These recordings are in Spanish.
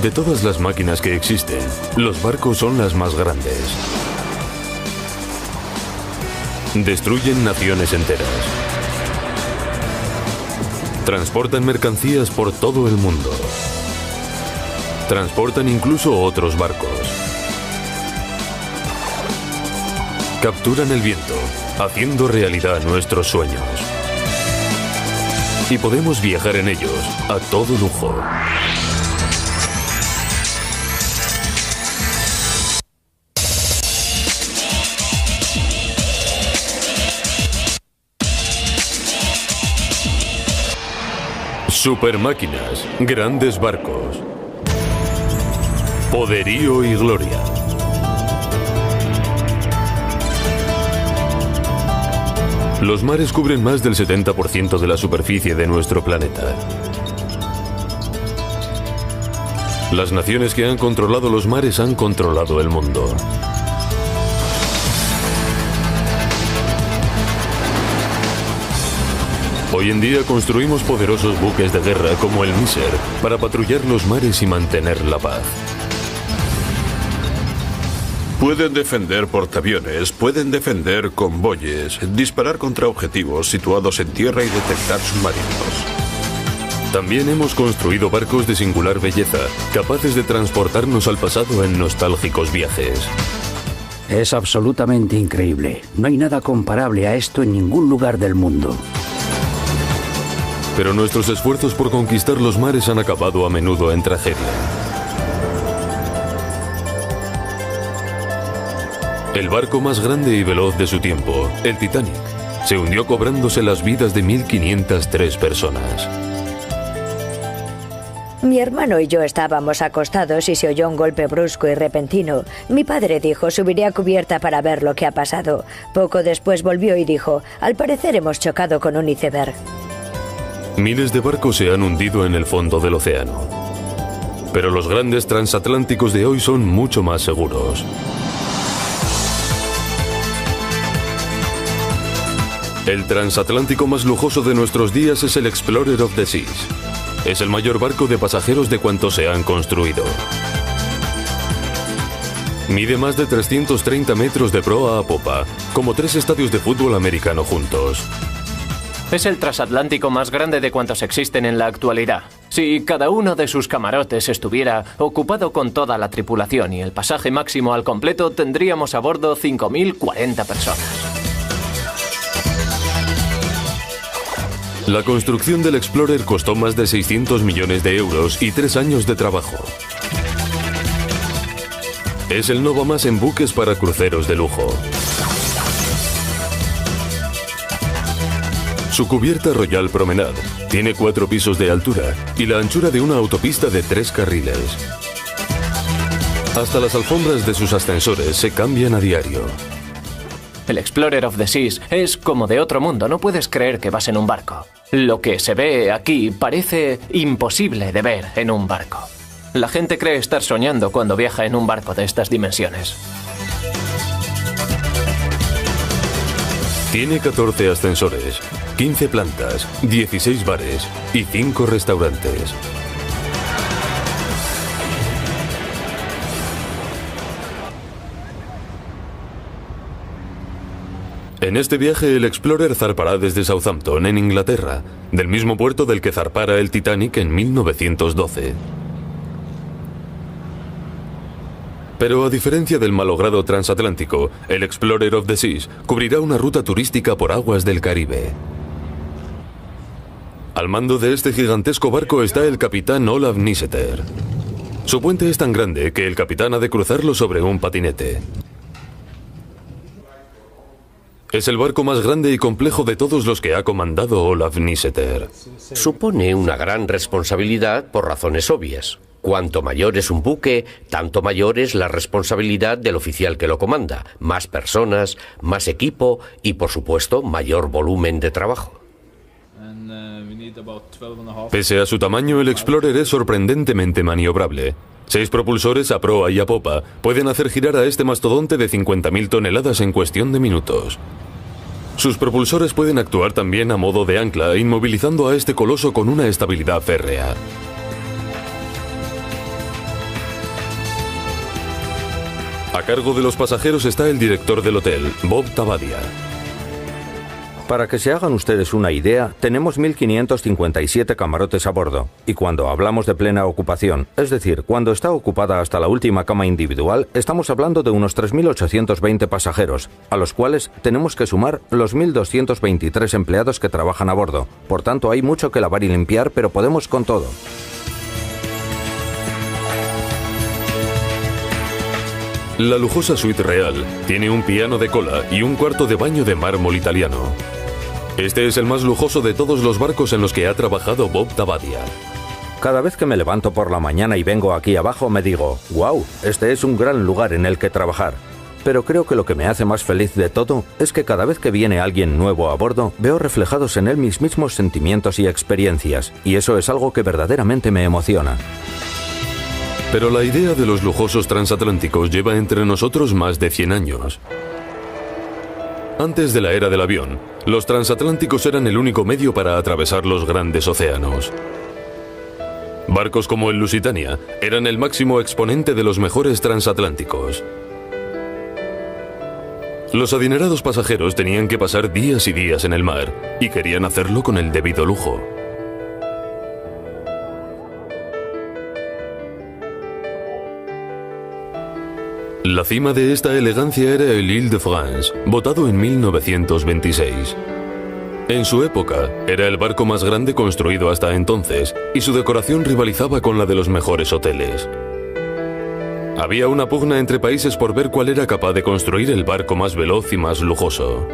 De todas las máquinas que existen, los barcos son las más grandes. Destruyen naciones enteras. Transportan mercancías por todo el mundo. Transportan incluso otros barcos. Capturan el viento, haciendo realidad nuestros sueños. Y podemos viajar en ellos a todo lujo. Supermáquinas, grandes barcos. Poderío y gloria. Los mares cubren más del 70% de la superficie de nuestro planeta. Las naciones que han controlado los mares han controlado el mundo. Hoy en día construimos poderosos buques de guerra como el Níser para patrullar los mares y mantener la paz. Pueden defender portaaviones, pueden defender convoyes, disparar contra objetivos situados en tierra y detectar submarinos. También hemos construido barcos de singular belleza, capaces de transportarnos al pasado en nostálgicos viajes. Es absolutamente increíble. No hay nada comparable a esto en ningún lugar del mundo. Pero nuestros esfuerzos por conquistar los mares han acabado a menudo en tragedia. El barco más grande y veloz de su tiempo, el Titanic, se hundió cobrándose las vidas de 1.503 personas. Mi hermano y yo estábamos acostados y se oyó un golpe brusco y repentino. Mi padre dijo, subiré a cubierta para ver lo que ha pasado. Poco después volvió y dijo, al parecer hemos chocado con un iceberg. Miles de barcos se han hundido en el fondo del océano. Pero los grandes transatlánticos de hoy son mucho más seguros. El transatlántico más lujoso de nuestros días es el Explorer of the Seas. Es el mayor barco de pasajeros de cuantos se han construido. Mide más de 330 metros de proa a popa, como 3 estadios de fútbol americano juntos. Es el transatlántico más grande de cuantos existen en la actualidad. Si cada uno de sus camarotes estuviera ocupado con toda la tripulación y el pasaje máximo al completo, tendríamos a bordo 5.040 personas. La construcción del Explorer costó más de 600 millones de euros y 3 años de trabajo. Es el Nova más en buques para cruceros de lujo. Su cubierta Royal Promenade tiene 4 pisos de altura y la anchura de una autopista de 3 carriles. Hasta las alfombras de sus ascensores se cambian a diario. El Explorer of the Seas es como de otro mundo, no puedes creer que vas en un barco. Lo que se ve aquí parece imposible de ver en un barco. La gente cree estar soñando cuando viaja en un barco de estas dimensiones. Tiene 14 ascensores, 15 plantas, 16 bares y 5 restaurantes. En este viaje el Explorer zarpará desde Southampton, en Inglaterra, del mismo puerto del que zarpara el Titanic en 1912. Pero a diferencia del malogrado transatlántico, el Explorer of the Seas cubrirá una ruta turística por aguas del Caribe. Al mando de este gigantesco barco está el capitán Olaf Nisseter. Su puente es tan grande que el capitán ha de cruzarlo sobre un patinete. Es el barco más grande y complejo de todos los que ha comandado Olaf Nisseter. Supone una gran responsabilidad por razones obvias. Cuanto mayor es un buque, tanto mayor es la responsabilidad del oficial que lo comanda. Más personas, más equipo y, por supuesto, mayor volumen de trabajo. Pese a su tamaño, el Explorer es sorprendentemente maniobrable. 6 propulsores a proa y a popa pueden hacer girar a este mastodonte de 50.000 toneladas en cuestión de minutos. Sus propulsores pueden actuar también a modo de ancla, inmovilizando a este coloso con una estabilidad férrea. A cargo de los pasajeros está el director del hotel, Bob Tabadia. Para que se hagan ustedes una idea, tenemos 1.557 camarotes a bordo. Y cuando hablamos de plena ocupación, es decir, cuando está ocupada hasta la última cama individual, estamos hablando de unos 3.820 pasajeros, a los cuales tenemos que sumar los 1.223 empleados que trabajan a bordo. Por tanto, hay mucho que lavar y limpiar, pero podemos con todo. La lujosa suite real tiene un piano de cola y un cuarto de baño de mármol italiano. Este es el más lujoso de todos los barcos en los que ha trabajado Bob Tabadia. Cada vez que me levanto por la mañana y vengo aquí abajo me digo, wow, este es un gran lugar en el que trabajar. Pero creo que lo que me hace más feliz de todo es que cada vez que viene alguien nuevo a bordo, veo reflejados en él mis mismos sentimientos y experiencias, y eso es algo que verdaderamente me emociona. Pero la idea de los lujosos transatlánticos lleva entre nosotros más de 100 años. Antes de la era del avión, los transatlánticos eran el único medio para atravesar los grandes océanos. Barcos como el Lusitania eran el máximo exponente de los mejores transatlánticos. Los adinerados pasajeros tenían que pasar días y días en el mar y querían hacerlo con el debido lujo. La cima de esta elegancia era el Île-de-France, votado en 1926. En su época, era el barco más grande construido hasta entonces, y su decoración rivalizaba con la de los mejores hoteles. Había una pugna entre países por ver cuál era capaz de construir el barco más veloz y más lujoso.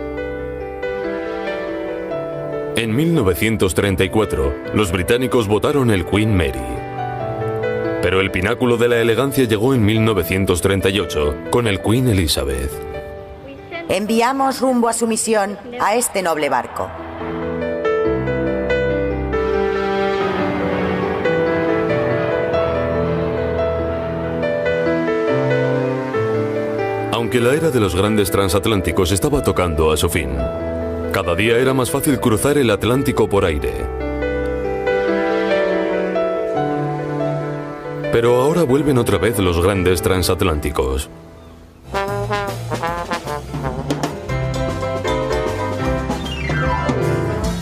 En 1934, los británicos votaron el Queen Mary. Pero el pináculo de la elegancia llegó en 1938, con el Queen Elizabeth. Enviamos rumbo a su misión a este noble barco. Aunque la era de los grandes transatlánticos estaba tocando a su fin, cada día era más fácil cruzar el Atlántico por aire. Pero ahora vuelven otra vez los grandes transatlánticos.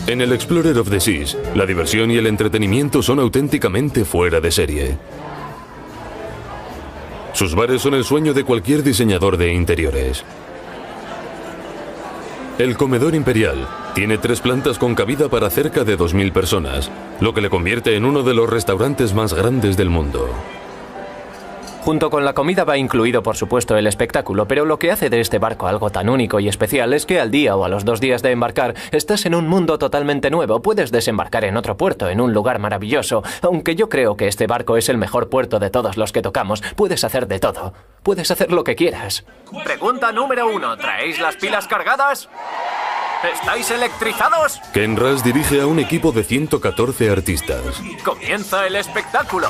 En el Explorer of the Seas, la diversión y el entretenimiento son auténticamente fuera de serie. Sus bares son el sueño de cualquier diseñador de interiores. El comedor imperial tiene 3 plantas con cabida para cerca de 2.000 personas, lo que le convierte en uno de los restaurantes más grandes del mundo. Junto con la comida va incluido, por supuesto, el espectáculo, pero lo que hace de este barco algo tan único y especial es que al día o a los 2 días de embarcar estás en un mundo totalmente nuevo. Puedes desembarcar en otro puerto, en un lugar maravilloso. Aunque yo creo que este barco es el mejor puerto de todos los que tocamos, puedes hacer de todo. Puedes hacer lo que quieras. Pregunta número 1. ¿Traéis las pilas cargadas? ¿Estáis electrizados? Ken Rush dirige a un equipo de 114 artistas. ¡Comienza el espectáculo!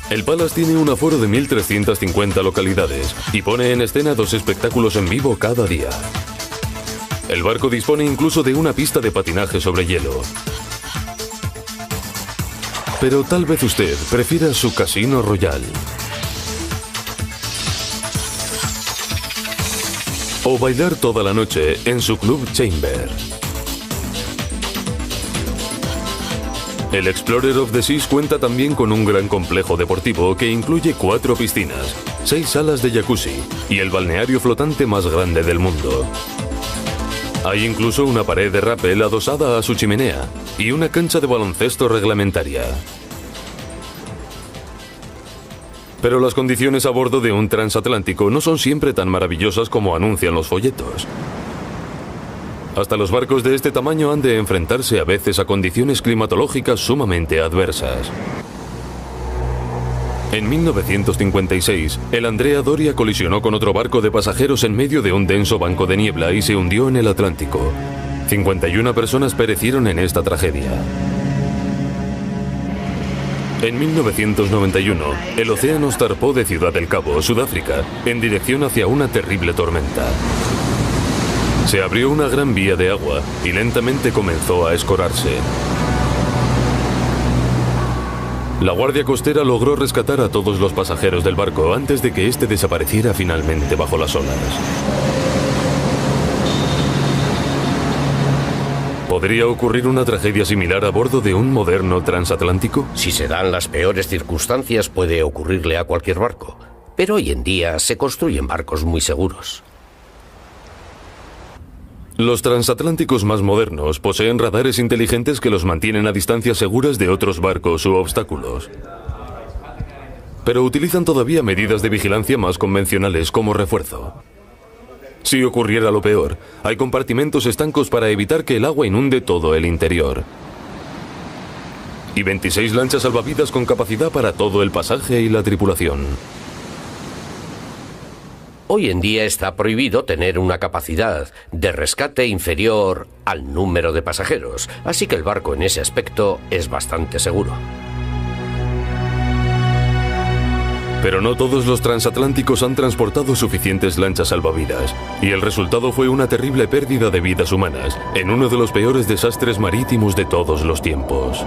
El Palace tiene un aforo de 1.350 localidades y pone en escena 2 espectáculos en vivo cada día. El barco dispone incluso de una pista de patinaje sobre hielo. Pero tal vez usted prefiera su Casino Royal. O bailar toda la noche en su Club Chamber. El Explorer of the Seas cuenta también con un gran complejo deportivo que incluye 4 piscinas, 6 salas de jacuzzi y el balneario flotante más grande del mundo. Hay incluso una pared de rappel adosada a su chimenea y una cancha de baloncesto reglamentaria. Pero las condiciones a bordo de un transatlántico no son siempre tan maravillosas como anuncian los folletos. Hasta los barcos de este tamaño han de enfrentarse a veces a condiciones climatológicas sumamente adversas. En 1956, el Andrea Doria colisionó con otro barco de pasajeros en medio de un denso banco de niebla y se hundió en el Atlántico. 51 personas perecieron en esta tragedia. En 1991, el océano zarpó de Ciudad del Cabo, Sudáfrica, en dirección hacia una terrible tormenta. Se abrió una gran vía de agua y lentamente comenzó a escorarse. La guardia costera logró rescatar a todos los pasajeros del barco antes de que éste desapareciera finalmente bajo las olas. ¿Podría ocurrir una tragedia similar a bordo de un moderno transatlántico? Si se dan las peores circunstancias, puede ocurrirle a cualquier barco. Pero hoy en día se construyen barcos muy seguros. Los transatlánticos más modernos poseen radares inteligentes que los mantienen a distancias seguras de otros barcos u obstáculos. Pero utilizan todavía medidas de vigilancia más convencionales como refuerzo. Si ocurriera lo peor, hay compartimentos estancos para evitar que el agua inunde todo el interior. Y 26 lanchas salvavidas con capacidad para todo el pasaje y la tripulación. Hoy en día está prohibido tener una capacidad de rescate inferior al número de pasajeros, así que el barco en ese aspecto es bastante seguro. Pero no todos los transatlánticos han transportado suficientes lanchas salvavidas, y el resultado fue una terrible pérdida de vidas humanas en uno de los peores desastres marítimos de todos los tiempos.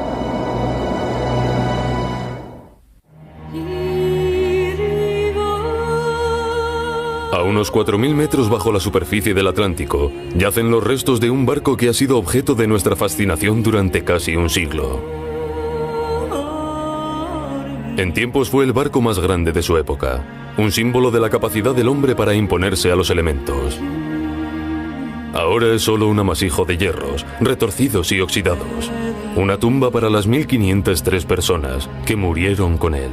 A unos 4.000 metros bajo la superficie del Atlántico, yacen los restos de un barco que ha sido objeto de nuestra fascinación durante casi un siglo. En tiempos fue el barco más grande de su época, un símbolo de la capacidad del hombre para imponerse a los elementos. Ahora es solo un amasijo de hierros, retorcidos y oxidados, una tumba para las 1.503 personas que murieron con él.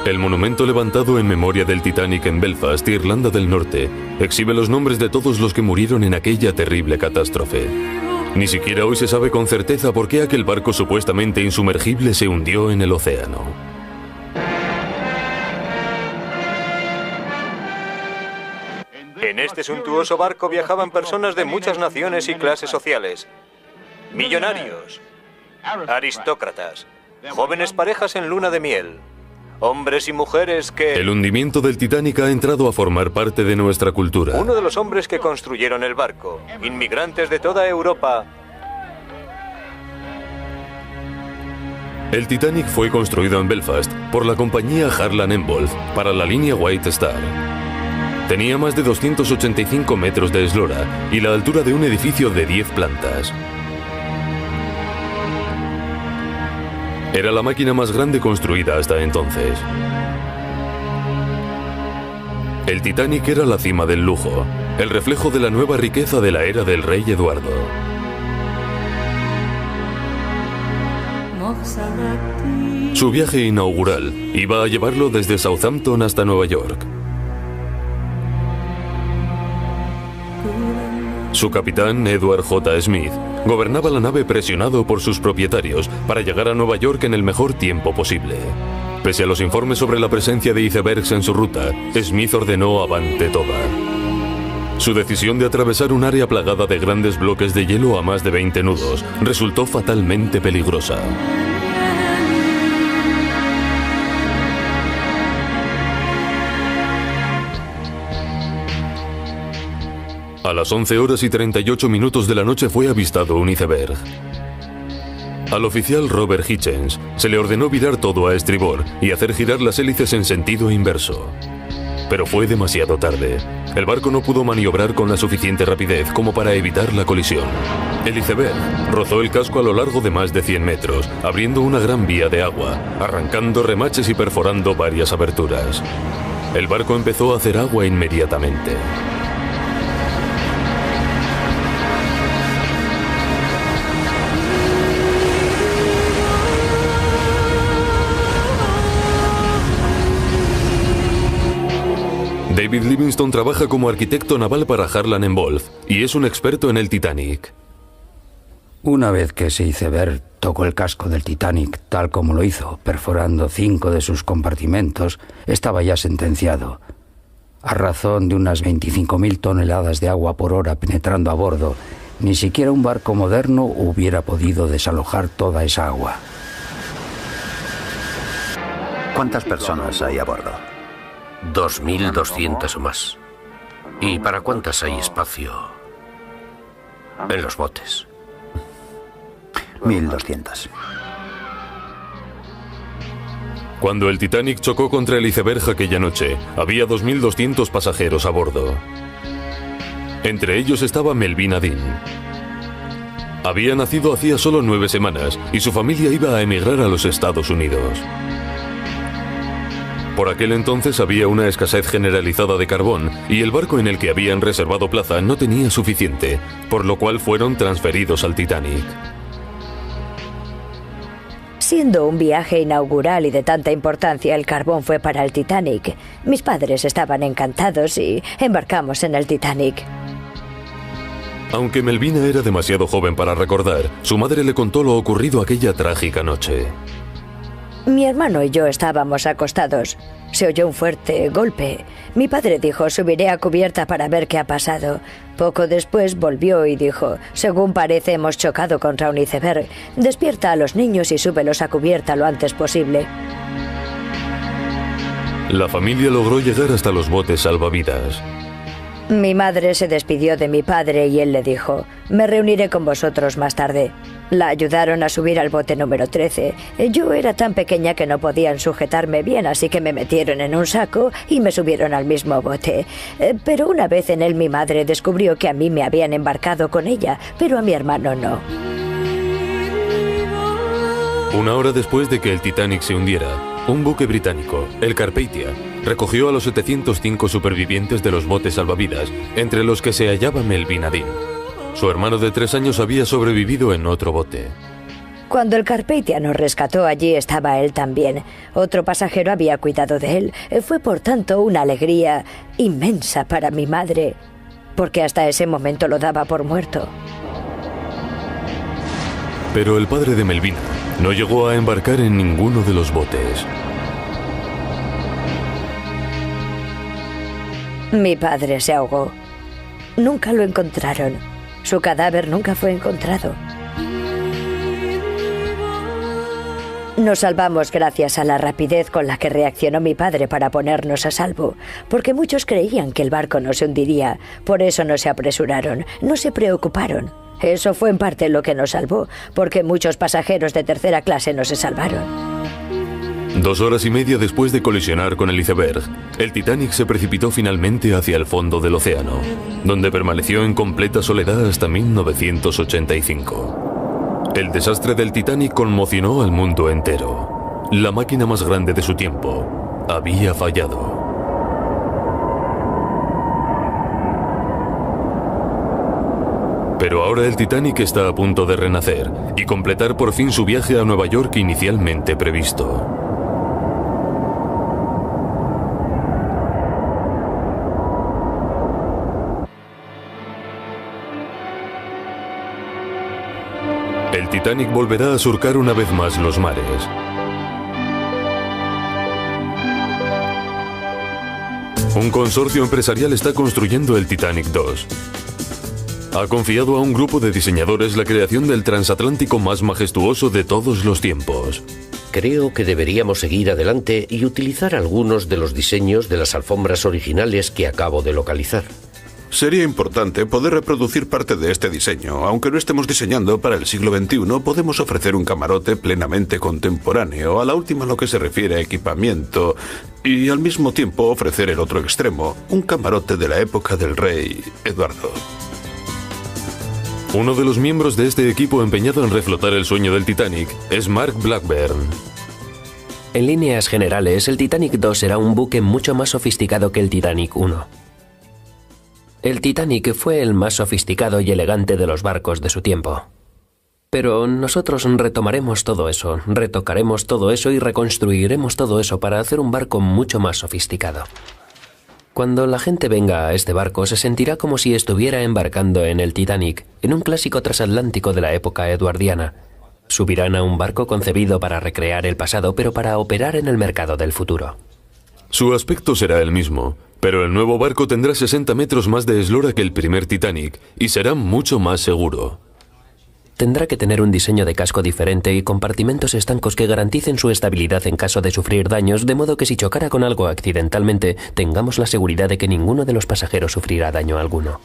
El monumento levantado en memoria del Titanic en Belfast, Irlanda del Norte, exhibe los nombres de todos los que murieron en aquella terrible catástrofe. Ni siquiera hoy se sabe con certeza por qué aquel barco supuestamente insumergible se hundió en el océano. En este suntuoso barco viajaban personas de muchas naciones y clases sociales. Millonarios, aristócratas, jóvenes parejas en luna de miel. Hombres y mujeres que... El hundimiento del Titanic ha entrado a formar parte de nuestra cultura. Uno de los hombres que construyeron el barco, inmigrantes de toda Europa. El Titanic fue construido en Belfast por la compañía Harland & Wolff para la línea White Star. Tenía más de 285 metros de eslora y la altura de un edificio de 10 plantas. Era la máquina más grande construida hasta entonces. El Titanic era la cima del lujo, el reflejo de la nueva riqueza de la era del rey Eduardo. Su viaje inaugural iba a llevarlo desde Southampton hasta Nueva York. Su capitán, Edward J. Smith, gobernaba la nave presionado por sus propietarios para llegar a Nueva York en el mejor tiempo posible. Pese a los informes sobre la presencia de icebergs en su ruta, Smith ordenó avante toda. Su decisión de atravesar un área plagada de grandes bloques de hielo a más de 20 nudos resultó fatalmente peligrosa. A las 11:38 de la noche fue avistado un iceberg. Al oficial Robert Hitchens se le ordenó virar todo a estribor y hacer girar las hélices en sentido inverso. Pero fue demasiado tarde. El barco no pudo maniobrar con la suficiente rapidez como para evitar la colisión. El iceberg rozó el casco a lo largo de más de 100 metros, abriendo una gran vía de agua, arrancando remaches y perforando varias aberturas. El barco empezó a hacer agua inmediatamente. David Livingstone trabaja como arquitecto naval para Harland & Wolff y es un experto en el Titanic. Una vez que ese iceberg tocó el casco del Titanic, tal como lo hizo, perforando 5 de sus compartimentos, estaba ya sentenciado. A razón de unas 25.000 toneladas de agua por hora penetrando a bordo, ni siquiera un barco moderno hubiera podido desalojar toda esa agua. ¿Cuántas personas hay a bordo? 2.200 o más. ¿Y para cuántas hay espacio en los botes? 1200. Cuando el Titanic chocó contra el iceberg aquella noche, había 2.200 pasajeros a bordo. Entre ellos estaba Melvina Dean. Había nacido hacía solo 9 semanas y su familia iba a emigrar a los Estados Unidos. Por aquel entonces había una escasez generalizada de carbón y el barco en el que habían reservado plaza no tenía suficiente, por lo cual fueron transferidos al Titanic. Siendo un viaje inaugural y de tanta importancia, el carbón fue para el Titanic. Mis padres estaban encantados y embarcamos en el Titanic. Aunque Melvina era demasiado joven para recordar, su madre le contó lo ocurrido aquella trágica noche. Mi hermano y yo estábamos acostados. Se oyó un fuerte golpe. Mi padre dijo, subiré a cubierta para ver qué ha pasado. Poco después volvió y dijo, según parece hemos chocado contra un iceberg. Despierta a los niños y súbelos a cubierta lo antes posible. La familia logró llegar hasta los botes salvavidas. Mi madre se despidió de mi padre y él le dijo, me reuniré con vosotros más tarde. La ayudaron a subir al bote número 13. Yo era tan pequeña que no podían sujetarme bien, así que me metieron en un saco y me subieron al mismo bote. Pero una vez en él mi madre descubrió que a mí me habían embarcado con ella, pero a mi hermano no. Una hora después de que el Titanic se hundiera, un buque británico, el Carpathia, recogió a los 705 supervivientes de los botes salvavidas, entre los que se hallaba Melvina Dean. Su hermano de 3 años había sobrevivido en otro bote. Cuando el Carpathia nos rescató, allí estaba él también. Otro pasajero había cuidado de él. Fue, por tanto, una alegría inmensa para mi madre, porque hasta ese momento lo daba por muerto. Pero el padre de Melvina no llegó a embarcar en ninguno de los botes. Mi padre se ahogó. Nunca lo encontraron. Su cadáver nunca fue encontrado. Nos salvamos gracias a la rapidez con la que reaccionó mi padre para ponernos a salvo, porque muchos creían que el barco no se hundiría, por eso no se apresuraron, no se preocuparon. Eso fue en parte lo que nos salvó, porque muchos pasajeros de tercera clase no se salvaron. 2 horas y media después de colisionar con el iceberg, el Titanic se precipitó finalmente hacia el fondo del océano, donde permaneció en completa soledad hasta 1985. El desastre del Titanic conmocionó al mundo entero. La máquina más grande de su tiempo había fallado. Pero ahora el Titanic está a punto de renacer y completar por fin su viaje a Nueva York inicialmente previsto. El Titanic volverá a surcar una vez más los mares. Un consorcio empresarial está construyendo el Titanic 2. Ha confiado a un grupo de diseñadores la creación del transatlántico más majestuoso de todos los tiempos. Creo que deberíamos seguir adelante y utilizar algunos de los diseños de las alfombras originales que acabo de localizar. Sería importante poder reproducir parte de este diseño. Aunque no estemos diseñando para el siglo XXI, podemos ofrecer un camarote plenamente contemporáneo, a la última en lo que se refiere a equipamiento, y al mismo tiempo ofrecer el otro extremo, un camarote de la época del rey Eduardo. Uno de los miembros de este equipo empeñado en reflotar el sueño del Titanic es Mark Blackburn. En líneas generales, el Titanic 2 será un buque mucho más sofisticado que el Titanic 1. El Titanic fue el más sofisticado y elegante de los barcos de su tiempo. Pero nosotros retomaremos todo eso, retocaremos todo eso y reconstruiremos todo eso para hacer un barco mucho más sofisticado. Cuando la gente venga a este barco se sentirá como si estuviera embarcando en el Titanic, en un clásico transatlántico de la época eduardiana. Subirán a un barco concebido para recrear el pasado, pero para operar en el mercado del futuro. Su aspecto será el mismo, pero el nuevo barco tendrá 60 metros más de eslora que el primer Titanic y será mucho más seguro. Tendrá que tener un diseño de casco diferente y compartimentos estancos que garanticen su estabilidad en caso de sufrir daños, de modo que si chocara con algo accidentalmente, tengamos la seguridad de que ninguno de los pasajeros sufrirá daño alguno.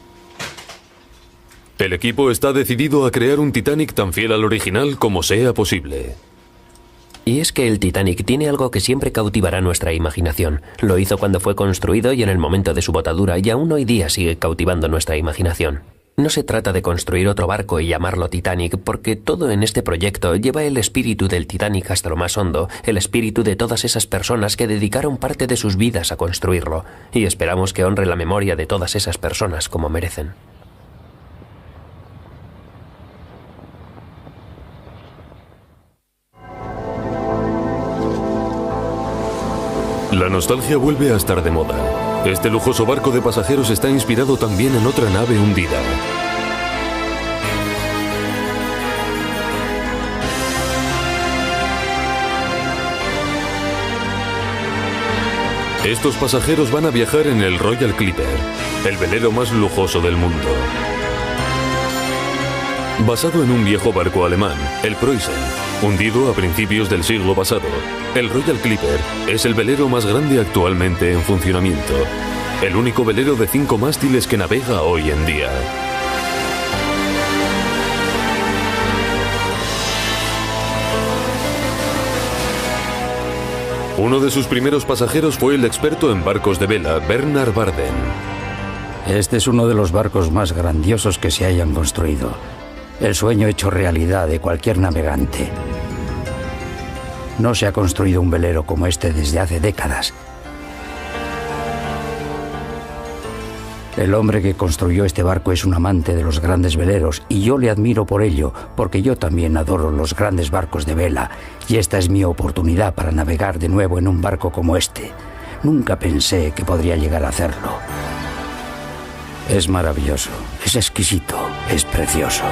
El equipo está decidido a crear un Titanic tan fiel al original como sea posible. Y es que el Titanic tiene algo que siempre cautivará nuestra imaginación. Lo hizo cuando fue construido y en el momento de su botadura, y aún hoy día sigue cautivando nuestra imaginación. No se trata de construir otro barco y llamarlo Titanic, porque todo en este proyecto lleva el espíritu del Titanic hasta lo más hondo, el espíritu de todas esas personas que dedicaron parte de sus vidas a construirlo, y esperamos que honre la memoria de todas esas personas como merecen. La nostalgia vuelve a estar de moda. Este lujoso barco de pasajeros está inspirado también en otra nave hundida. Estos pasajeros van a viajar en el Royal Clipper, el velero más lujoso del mundo. Basado en un viejo barco alemán, el Preußen, hundido a principios del siglo pasado, el Royal Clipper es el velero más grande actualmente en funcionamiento, el único velero de 5 mástiles que navega hoy en día. Uno de sus primeros pasajeros fue el experto en barcos de vela, Bernard Barden. Este es uno de los barcos más grandiosos que se hayan construido. El sueño hecho realidad de cualquier navegante. No se ha construido un velero como este desde hace décadas. El hombre que construyó este barco es un amante de los grandes veleros y yo le admiro por ello, porque yo también adoro los grandes barcos de vela y esta es mi oportunidad para navegar de nuevo en un barco como este. Nunca pensé que podría llegar a hacerlo. Es maravilloso, es exquisito, es precioso.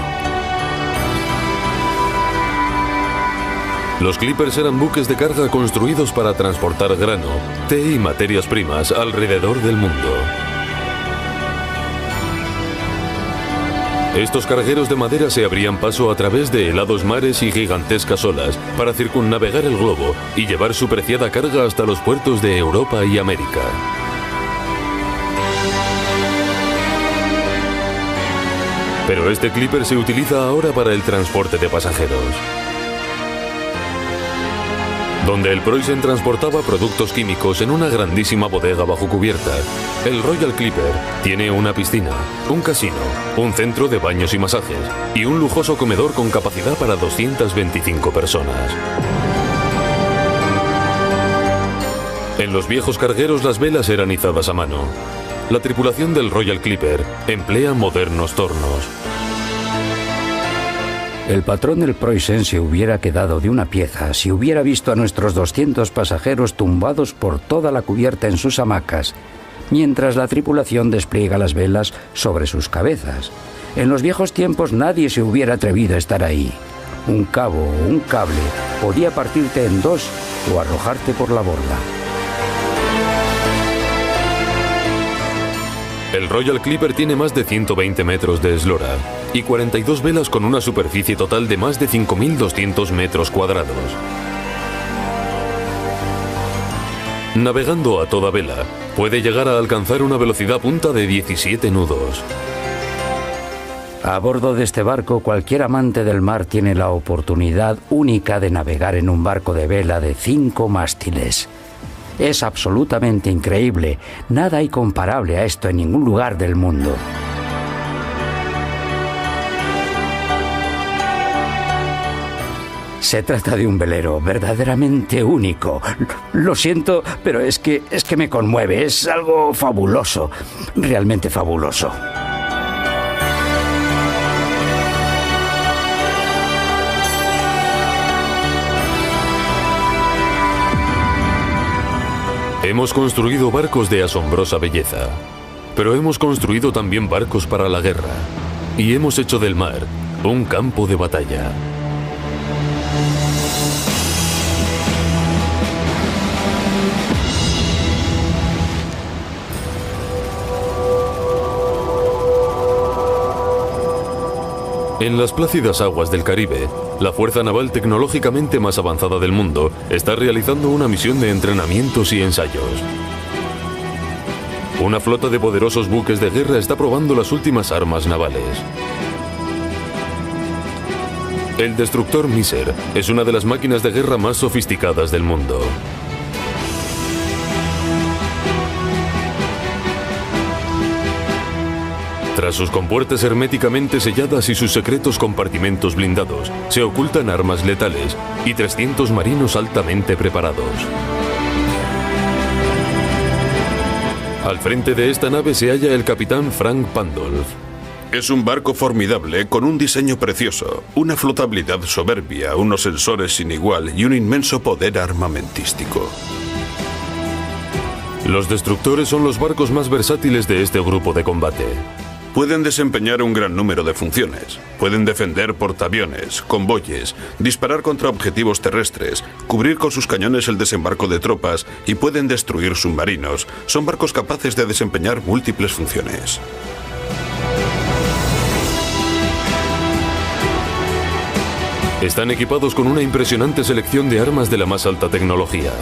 Los Clippers eran buques de carga construidos para transportar grano, té y materias primas alrededor del mundo. Estos cargueros de madera se abrían paso a través de helados mares y gigantescas olas para circunnavegar el globo y llevar su preciada carga hasta los puertos de Europa y América. Pero este Clipper se utiliza ahora para el transporte de pasajeros. Donde el Preußen transportaba productos químicos en una grandísima bodega bajo cubierta, el Royal Clipper tiene una piscina, un casino, un centro de baños y masajes y un lujoso comedor con capacidad para 225 personas. En los viejos cargueros las velas eran izadas a mano. La tripulación del Royal Clipper emplea modernos tornos. El patrón del Preußen se hubiera quedado de una pieza si hubiera visto a nuestros 200 pasajeros tumbados por toda la cubierta en sus hamacas, mientras la tripulación despliega las velas sobre sus cabezas. En los viejos tiempos nadie se hubiera atrevido a estar ahí. Un cabo o un cable podía partirte en dos o arrojarte por la borda. El Royal Clipper tiene más de 120 metros de eslora y 42 velas con una superficie total de más de 5.200 metros cuadrados. Navegando a toda vela, puede llegar a alcanzar una velocidad punta de 17 nudos. A bordo de este barco, cualquier amante del mar tiene la oportunidad única de navegar en un barco de vela de 5 mástiles. Es absolutamente increíble. Nada hay comparable a esto en ningún lugar del mundo. Se trata de un velero verdaderamente único. Lo siento, pero es que me conmueve. Es algo fabuloso. Realmente fabuloso. Hemos construido barcos de asombrosa belleza, pero hemos construido también barcos para la guerra y hemos hecho del mar un campo de batalla. En las plácidas aguas del Caribe, la fuerza naval tecnológicamente más avanzada del mundo está realizando una misión de entrenamientos y ensayos. Una flota de poderosos buques de guerra está probando las últimas armas navales. El destructor Miser es una de las máquinas de guerra más sofisticadas del mundo. Tras sus compuertas herméticamente selladas y sus secretos compartimentos blindados, se ocultan armas letales y 300 marinos altamente preparados. Al frente de esta nave se halla el capitán Frank Pandolf. Es un barco formidable con un diseño precioso, una flotabilidad soberbia, unos sensores sin igual y un inmenso poder armamentístico. Los destructores son los barcos más versátiles de este grupo de combate. Pueden desempeñar un gran número de funciones. Pueden defender portaaviones, convoyes, disparar contra objetivos terrestres, cubrir con sus cañones el desembarco de tropas y pueden destruir submarinos. Son barcos capaces de desempeñar múltiples funciones. Están equipados con una impresionante selección de armas de la más alta tecnología.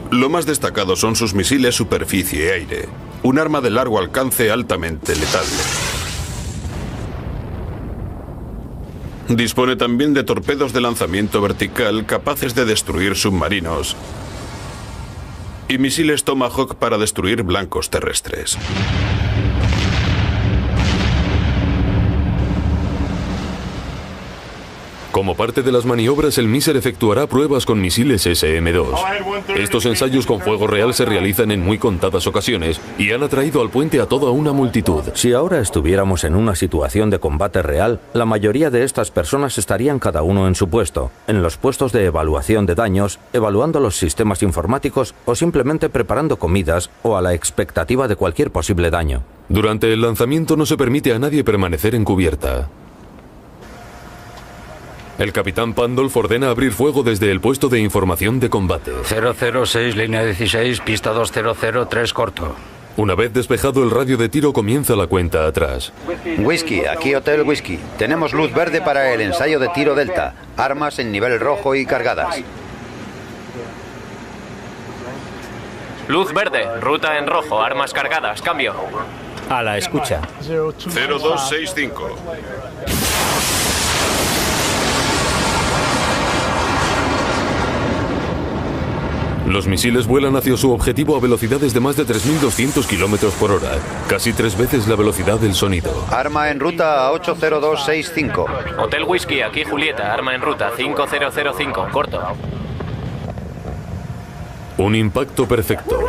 Lo más destacado son sus misiles superficie-aire, un arma de largo alcance altamente letal. Dispone también de torpedos de lanzamiento vertical capaces de destruir submarinos y misiles Tomahawk para destruir blancos terrestres. Como parte de las maniobras, el Miser efectuará pruebas con misiles SM-2. Estos ensayos con fuego real se realizan en muy contadas ocasiones y han atraído al puente a toda una multitud. Si ahora estuviéramos en una situación de combate real, la mayoría de estas personas estarían cada uno en su puesto, en los puestos de evaluación de daños, evaluando los sistemas informáticos o simplemente preparando comidas o a la expectativa de cualquier posible daño. Durante el lanzamiento no se permite a nadie permanecer en cubierta. El capitán Pandolf ordena abrir fuego desde el puesto de información de combate. 006, línea 16, pista 2003, corto. Una vez despejado el radio de tiro, comienza la cuenta atrás. Whisky, aquí Hotel Whisky. Tenemos luz verde para el ensayo de tiro Delta. Armas en nivel rojo y cargadas. Luz verde, ruta en rojo, armas cargadas, cambio. A la escucha. 0265. Los misiles vuelan hacia su objetivo a velocidades de más de 3.200 kilómetros por hora, casi 3 veces la velocidad del sonido. Arma en ruta a 80265. Hotel Whisky, aquí Julieta, arma en ruta 5005, corto. Un impacto perfecto.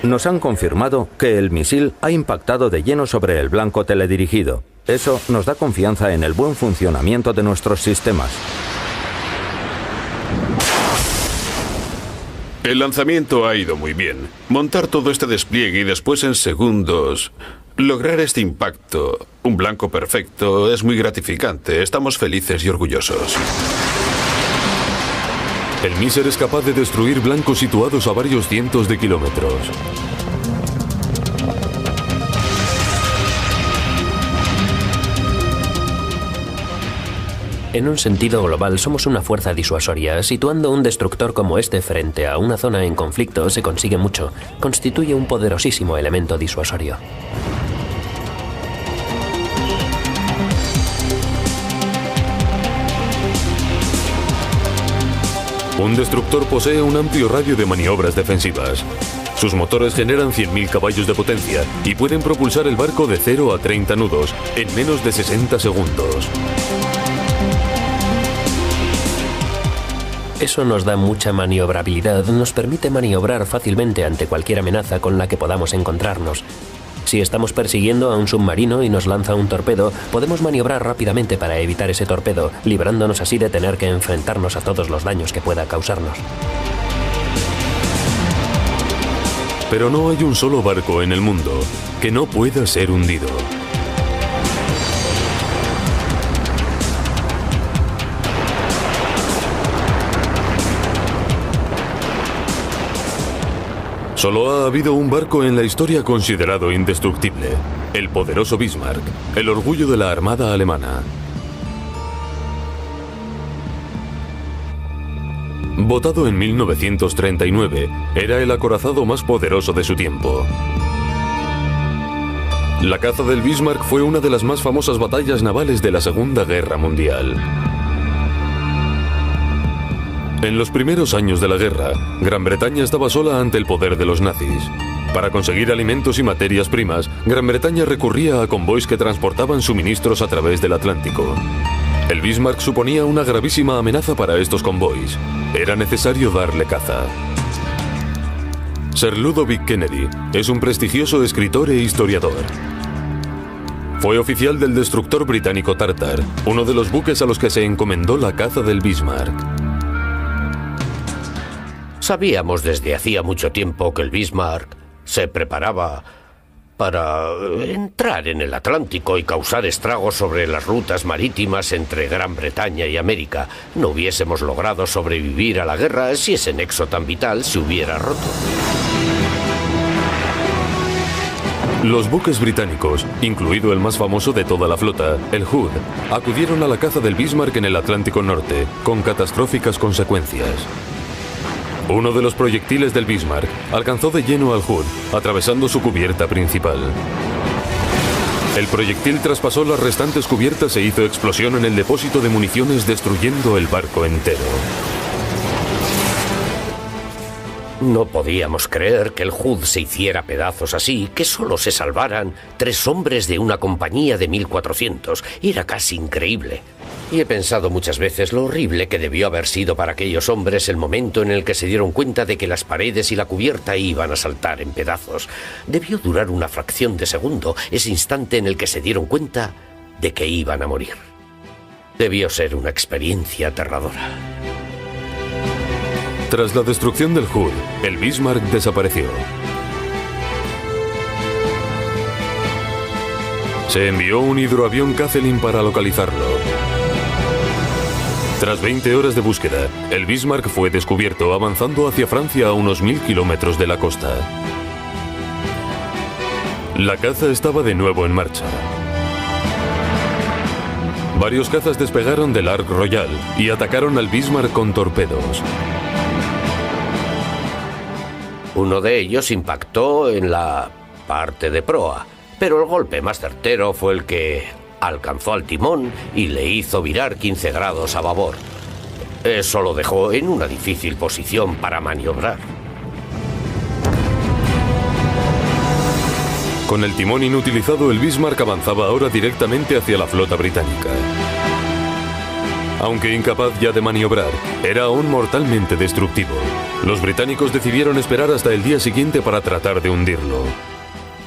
Nos han confirmado que el misil ha impactado de lleno sobre el blanco teledirigido. Eso nos da confianza en el buen funcionamiento de nuestros sistemas. El lanzamiento ha ido muy bien. Montar todo este despliegue y después en segundos lograr este impacto, un blanco perfecto, es muy gratificante. Estamos felices y orgullosos. El Miser es capaz de destruir blancos situados a varios cientos de kilómetros. En un sentido global, somos una fuerza disuasoria. Situando un destructor como este frente a una zona en conflicto se consigue mucho. Constituye un poderosísimo elemento disuasorio. Un destructor posee un amplio radio de maniobras defensivas. Sus motores generan 100.000 caballos de potencia y pueden propulsar el barco de 0 a 30 nudos en menos de 60 segundos. Eso nos da mucha maniobrabilidad, nos permite maniobrar fácilmente ante cualquier amenaza con la que podamos encontrarnos. Si estamos persiguiendo a un submarino y nos lanza un torpedo, podemos maniobrar rápidamente para evitar ese torpedo, librándonos así de tener que enfrentarnos a todos los daños que pueda causarnos. Pero no hay un solo barco en el mundo que no pueda ser hundido. Solo ha habido un barco en la historia considerado indestructible, el poderoso Bismarck, el orgullo de la Armada alemana. Votado en 1939, era el acorazado más poderoso de su tiempo. La caza del Bismarck fue una de las más famosas batallas navales de la Segunda Guerra Mundial. En los primeros años de la guerra, Gran Bretaña estaba sola ante el poder de los nazis. Para conseguir alimentos y materias primas, Gran Bretaña recurría a convoys que transportaban suministros a través del Atlántico. El Bismarck suponía una gravísima amenaza para estos convoys. Era necesario darle caza. Sir Ludovic Kennedy es un prestigioso escritor e historiador. Fue oficial del destructor británico Tartar, uno de los buques a los que se encomendó la caza del Bismarck. Sabíamos desde hacía mucho tiempo que el Bismarck se preparaba para entrar en el Atlántico y causar estragos sobre las rutas marítimas entre Gran Bretaña y América. No hubiésemos logrado sobrevivir a la guerra si ese nexo tan vital se hubiera roto. Los buques británicos, incluido el más famoso de toda la flota, el Hood, acudieron a la caza del Bismarck en el Atlántico Norte, con catastróficas consecuencias. Uno de los proyectiles del Bismarck alcanzó de lleno al Hood, atravesando su cubierta principal. El proyectil traspasó las restantes cubiertas e hizo explosión en el depósito de municiones, destruyendo el barco entero. No podíamos creer que el Hood se hiciera pedazos así, que solo se salvaran 3 hombres de una compañía de 1400. Era casi increíble. Y he pensado muchas veces lo horrible que debió haber sido para aquellos hombres el momento en el que se dieron cuenta de que las paredes y la cubierta iban a saltar en pedazos. Debió durar una fracción de segundo, ese instante en el que se dieron cuenta de que iban a morir. Debió ser una experiencia aterradora. Tras la destrucción del Hood, el Bismarck desapareció. Se envió un hidroavión Kazelin para localizarlo. Tras 20 horas de búsqueda, el Bismarck fue descubierto avanzando hacia Francia a unos 1000 kilómetros de la costa. La caza estaba de nuevo en marcha. Varios cazas despegaron del Ark Royal y atacaron al Bismarck con torpedos. Uno de ellos impactó en la parte de proa, pero el golpe más certero fue el que alcanzó al timón y le hizo virar 15 grados a babor. Eso lo dejó en una difícil posición para maniobrar. Con el timón inutilizado, el Bismarck avanzaba ahora directamente hacia la flota británica. Aunque incapaz ya de maniobrar, era aún mortalmente destructivo. Los británicos decidieron esperar hasta el día siguiente para tratar de hundirlo.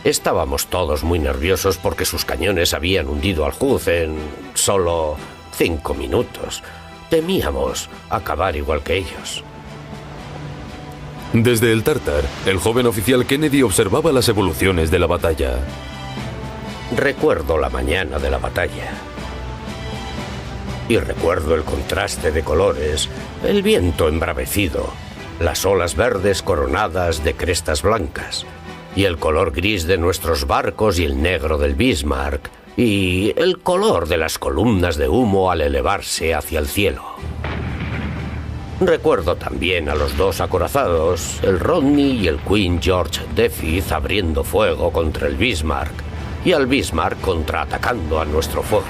Estábamos todos muy nerviosos porque sus cañones habían hundido al Hood en solo 5 minutos. Temíamos acabar igual que ellos. Desde el Tartar, el joven oficial Kennedy observaba las evoluciones de la batalla. Recuerdo la mañana de la batalla. Y recuerdo el contraste de colores, el viento embravecido, las olas verdes coronadas de crestas blancas, y el color gris de nuestros barcos y el negro del Bismarck, y el color de las columnas de humo al elevarse hacia el cielo. Recuerdo también a los 2 acorazados, el Rodney y el Queen George Defiz, abriendo fuego contra el Bismarck, y al Bismarck contraatacando a nuestro fuego.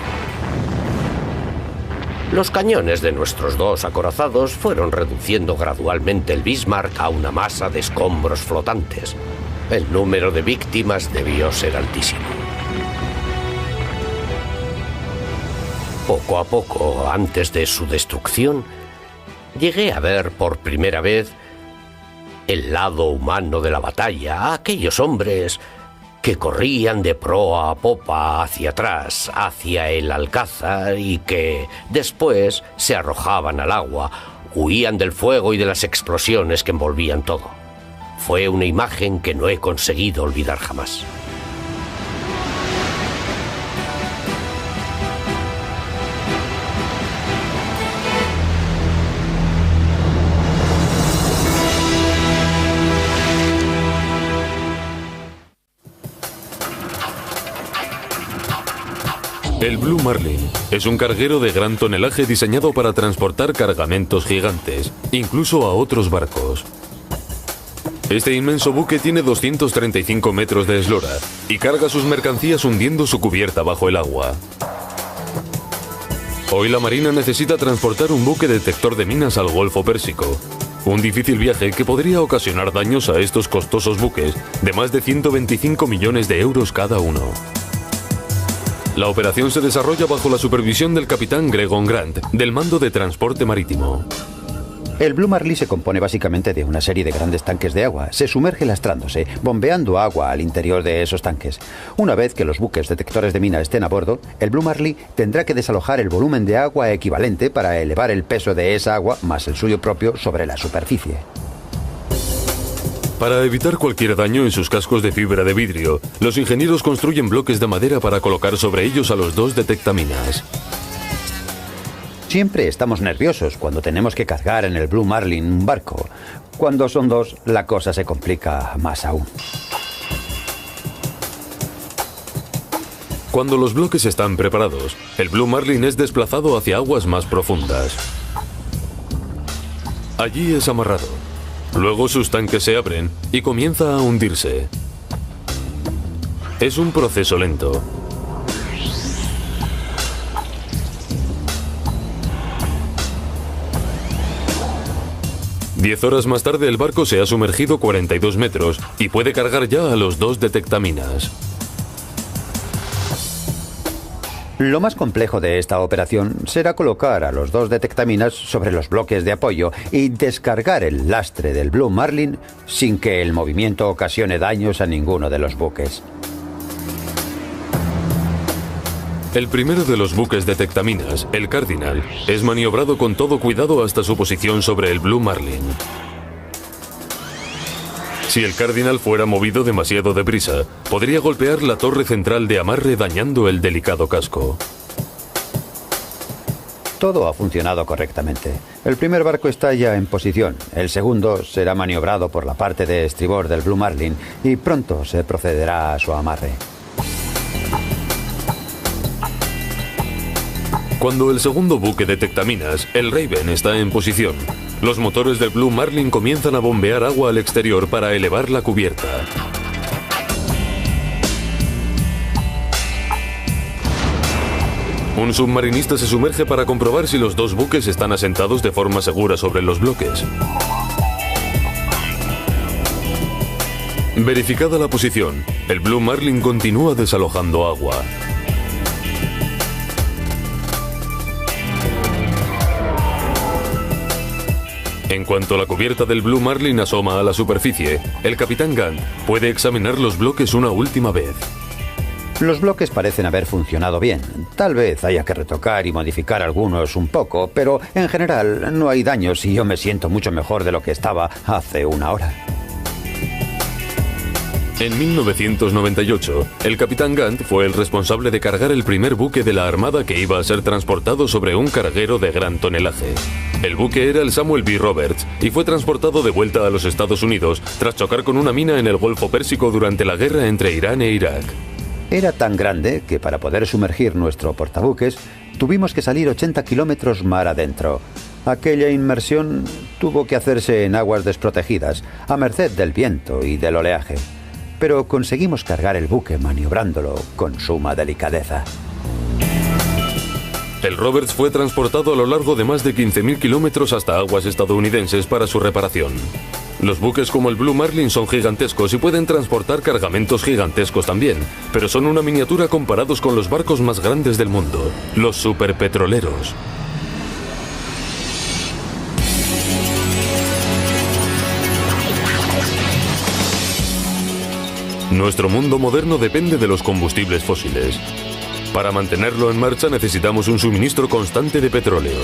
Los cañones de nuestros 2 acorazados fueron reduciendo gradualmente el Bismarck a una masa de escombros flotantes. El número de víctimas debió ser altísimo. Poco a poco, antes de su destrucción, llegué a ver por primera vez el lado humano de la batalla, aquellos hombres que corrían de proa a popa hacia atrás, hacia el alcázar, y que después se arrojaban al agua, huían del fuego y de las explosiones que envolvían todo. Fue una imagen que no he conseguido olvidar jamás. El Blue Marlin es un carguero de gran tonelaje diseñado para transportar cargamentos gigantes, incluso a otros barcos. Este inmenso buque tiene 235 metros de eslora y carga sus mercancías hundiendo su cubierta bajo el agua. Hoy la Marina necesita transportar un buque detector de minas al Golfo Pérsico. Un difícil viaje que podría ocasionar daños a estos costosos buques de más de 125 millones de euros cada uno. La operación se desarrolla bajo la supervisión del capitán Gregon Grant, del Mando de Transporte Marítimo. El Blue Marlin se compone básicamente de una serie de grandes tanques de agua. Se sumerge lastrándose, bombeando agua al interior de esos tanques. Una vez que los buques detectores de mina estén a bordo, el Blue Marlin tendrá que desalojar el volumen de agua equivalente para elevar el peso de esa agua, más el suyo propio, sobre la superficie. Para evitar cualquier daño en sus cascos de fibra de vidrio, los ingenieros construyen bloques de madera para colocar sobre ellos a los dos detectaminas. Siempre estamos nerviosos cuando tenemos que cargar en el Blue Marlin un barco. Cuando son dos, la cosa se complica más aún. Cuando los bloques están preparados, el Blue Marlin es desplazado hacia aguas más profundas. Allí es amarrado. Luego sus tanques se abren y comienza a hundirse. Es un proceso lento. Diez horas más tarde el barco se ha sumergido 42 metros y puede cargar ya a los dos detectaminas. Lo más complejo de esta operación será colocar a los dos detectaminas sobre los bloques de apoyo y descargar el lastre del Blue Marlin sin que el movimiento ocasione daños a ninguno de los buques. El primero de los buques detectaminas, el Cardinal, es maniobrado con todo cuidado hasta su posición sobre el Blue Marlin. Si el Cardinal fuera movido demasiado deprisa, podría golpear la torre central de amarre dañando el delicado casco. Todo ha funcionado correctamente. El primer barco está ya en posición. El segundo será maniobrado por la parte de estribor del Blue Marlin y pronto se procederá a su amarre. Cuando el segundo buque detectaminas, el Raven, está en posición, los motores del Blue Marlin comienzan a bombear agua al exterior para elevar la cubierta. Un submarinista se sumerge para comprobar si los dos buques están asentados de forma segura sobre los bloques. Verificada la posición, el Blue Marlin continúa desalojando agua. En cuanto la cubierta del Blue Marlin asoma a la superficie, el capitán Gant puede examinar los bloques una última vez. Los bloques parecen haber funcionado bien. Tal vez haya que retocar y modificar algunos un poco, pero en general no hay daños y yo me siento mucho mejor de lo que estaba hace una hora. En 1998, el capitán Gant fue el responsable de cargar el primer buque de la Armada que iba a ser transportado sobre un carguero de gran tonelaje. El buque era el Samuel B. Roberts y fue transportado de vuelta a los Estados Unidos tras chocar con una mina en el Golfo Pérsico durante la guerra entre Irán e Irak. Era tan grande que para poder sumergir nuestro portabuques tuvimos que salir 80 kilómetros mar adentro. Aquella inmersión tuvo que hacerse en aguas desprotegidas, a merced del viento y del oleaje. Pero conseguimos cargar el buque maniobrándolo con suma delicadeza. El Roberts fue transportado a lo largo de más de 15.000 kilómetros hasta aguas estadounidenses para su reparación. Los buques como el Blue Marlin son gigantescos y pueden transportar cargamentos gigantescos también, pero son una miniatura comparados con los barcos más grandes del mundo, los superpetroleros. Nuestro mundo moderno depende de los combustibles fósiles. Para mantenerlo en marcha necesitamos un suministro constante de petróleo.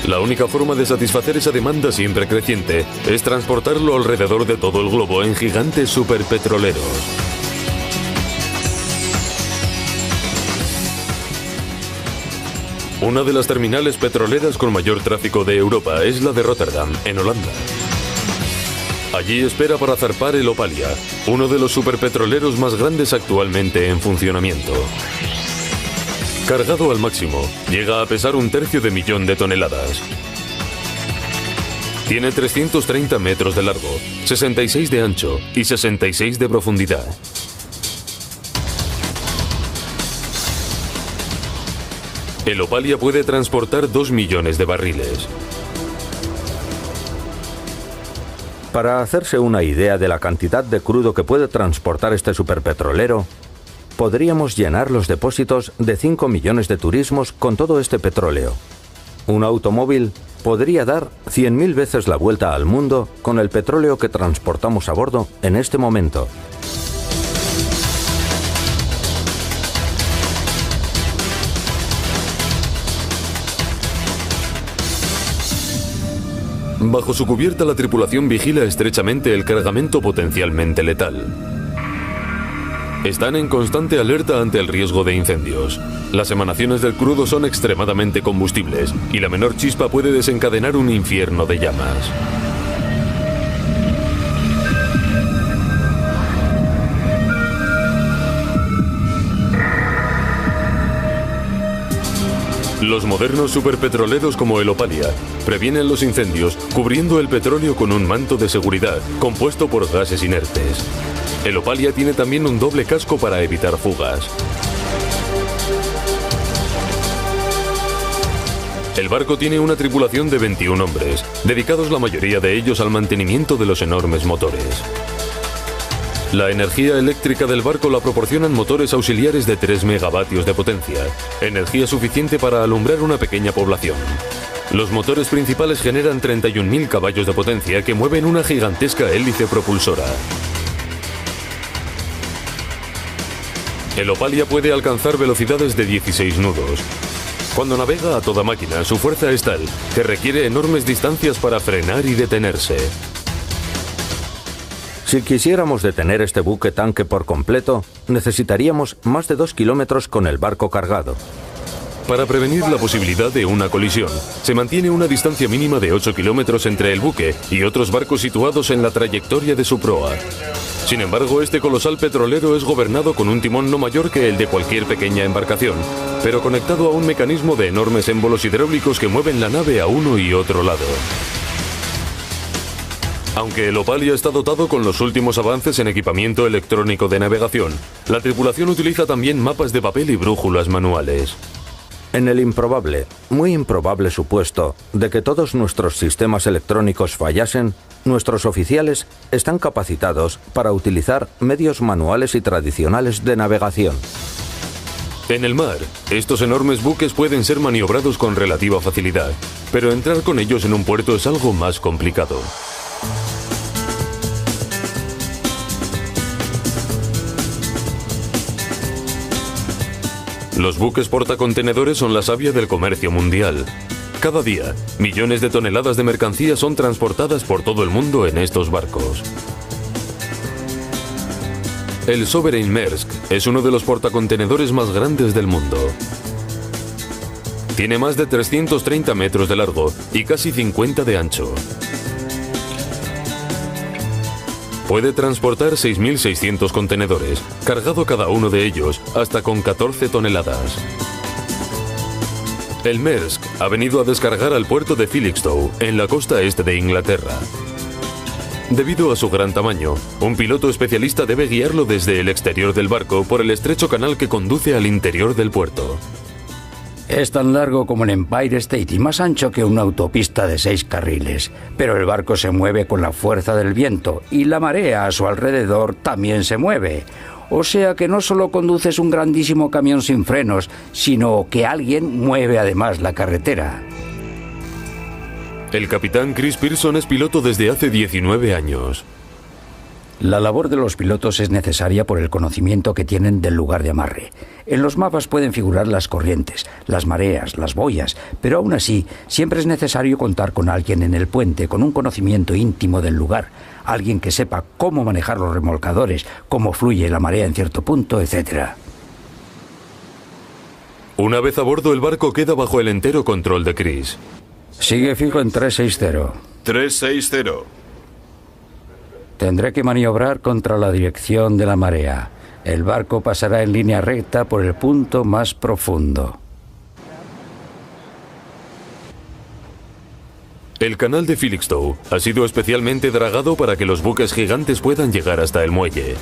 La única forma de satisfacer esa demanda siempre creciente es transportarlo alrededor de todo el globo en gigantes superpetroleros. Una de las terminales petroleras con mayor tráfico de Europa es la de Rotterdam, en Holanda. Allí espera para zarpar el Opalia, uno de los superpetroleros más grandes actualmente en funcionamiento. Cargado al máximo, llega a pesar 1/3 de millón de toneladas. Tiene 330 metros de largo, 66 de ancho y 66 de profundidad. El Opalia puede transportar 2 millones de barriles. Para hacerse una idea de la cantidad de crudo que puede transportar este superpetrolero, podríamos llenar los depósitos de 5 millones de turismos con todo este petróleo. Un automóvil podría dar 100.000 veces la vuelta al mundo con el petróleo que transportamos a bordo en este momento. Bajo su cubierta, la tripulación vigila estrechamente el cargamento potencialmente letal. Están en constante alerta ante el riesgo de incendios. Las emanaciones del crudo son extremadamente combustibles y la menor chispa puede desencadenar un infierno de llamas. Los modernos superpetroleros como el Opalia previenen los incendios cubriendo el petróleo con un manto de seguridad compuesto por gases inertes. El Opalia tiene también un doble casco para evitar fugas. El barco tiene una tripulación de 21 hombres, dedicados la mayoría de ellos al mantenimiento de los enormes motores. La energía eléctrica del barco la proporcionan motores auxiliares de 3 megavatios de potencia, energía suficiente para alumbrar una pequeña población. Los motores principales generan 31.000 caballos de potencia que mueven una gigantesca hélice propulsora. El Opalia puede alcanzar velocidades de 16 nudos. Cuando navega a toda máquina, su fuerza es tal que requiere enormes distancias para frenar y detenerse. Si quisiéramos detener este buque tanque por completo, necesitaríamos más de 2 kilómetros con el barco cargado. Para prevenir la posibilidad de una colisión, se mantiene una distancia mínima de 8 kilómetros entre el buque y otros barcos situados en la trayectoria de su proa. Sin embargo, este colosal petrolero es gobernado con un timón no mayor que el de cualquier pequeña embarcación, pero conectado a un mecanismo de enormes émbolos hidráulicos que mueven la nave a uno y otro lado. Aunque el Opalia está dotado con los últimos avances en equipamiento electrónico de navegación, la tripulación utiliza también mapas de papel y brújulas manuales. En el improbable, muy improbable supuesto de que todos nuestros sistemas electrónicos fallasen, nuestros oficiales están capacitados para utilizar medios manuales y tradicionales de navegación. En el mar, estos enormes buques pueden ser maniobrados con relativa facilidad, pero entrar con ellos en un puerto es algo más complicado. Los buques portacontenedores son la savia del comercio mundial. Cada día, millones de toneladas de mercancías son transportadas por todo el mundo en estos barcos. El Sovereign Maersk es uno de los portacontenedores más grandes del mundo. Tiene más de 330 metros de largo y casi 50 de ancho. Puede transportar 6.600 contenedores, cargado cada uno de ellos hasta con 14 toneladas. El Maersk ha venido a descargar al puerto de Felixstowe, en la costa este de Inglaterra. Debido a su gran tamaño, un piloto especialista debe guiarlo desde el exterior del barco por el estrecho canal que conduce al interior del puerto. Es tan largo como el Empire State y más ancho que una autopista de 6 carriles. Pero el barco se mueve con la fuerza del viento y la marea a su alrededor también se mueve. O sea que no solo conduces un grandísimo camión sin frenos, sino que alguien mueve además la carretera. El capitán Chris Pearson es piloto desde hace 19 años. La labor de los pilotos es necesaria por el conocimiento que tienen del lugar de amarre. En los mapas pueden figurar las corrientes, las mareas, las boyas, pero aún así siempre es necesario contar con alguien en el puente con un conocimiento íntimo del lugar, alguien que sepa cómo manejar los remolcadores, cómo fluye la marea en cierto punto, etc. Una vez a bordo, el barco queda bajo el entero control de Chris. Sigue fijo en 360. 360. Tendré que maniobrar contra la dirección de la marea. El barco pasará en línea recta por el punto más profundo. El canal de Felixstowe ha sido especialmente dragado para que los buques gigantes puedan llegar hasta el muelle.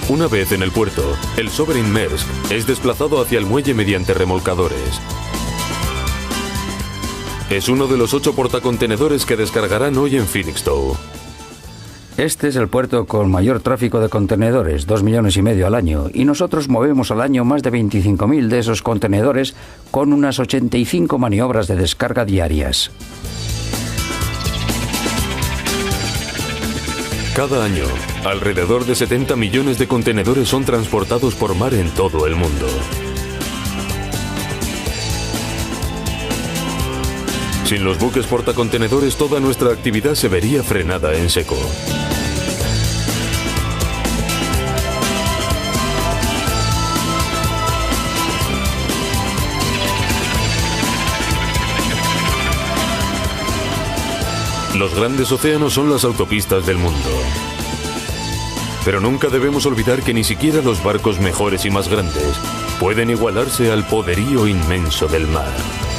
Una vez en el puerto, el Sovereign Maersk es desplazado hacia el muelle mediante remolcadores. Es uno de los 8 portacontenedores que descargarán hoy en Felixstowe. Este es el puerto con mayor tráfico de contenedores, 2,5 millones al año, y nosotros movemos al año más de 25.000 de esos contenedores con unas 85 maniobras de descarga diarias. Cada año, alrededor de 70 millones de contenedores son transportados por mar en todo el mundo. Sin los buques portacontenedores, toda nuestra actividad se vería frenada en seco. Los grandes océanos son las autopistas del mundo. Pero nunca debemos olvidar que ni siquiera los barcos mejores y más grandes pueden igualarse al poderío inmenso del mar.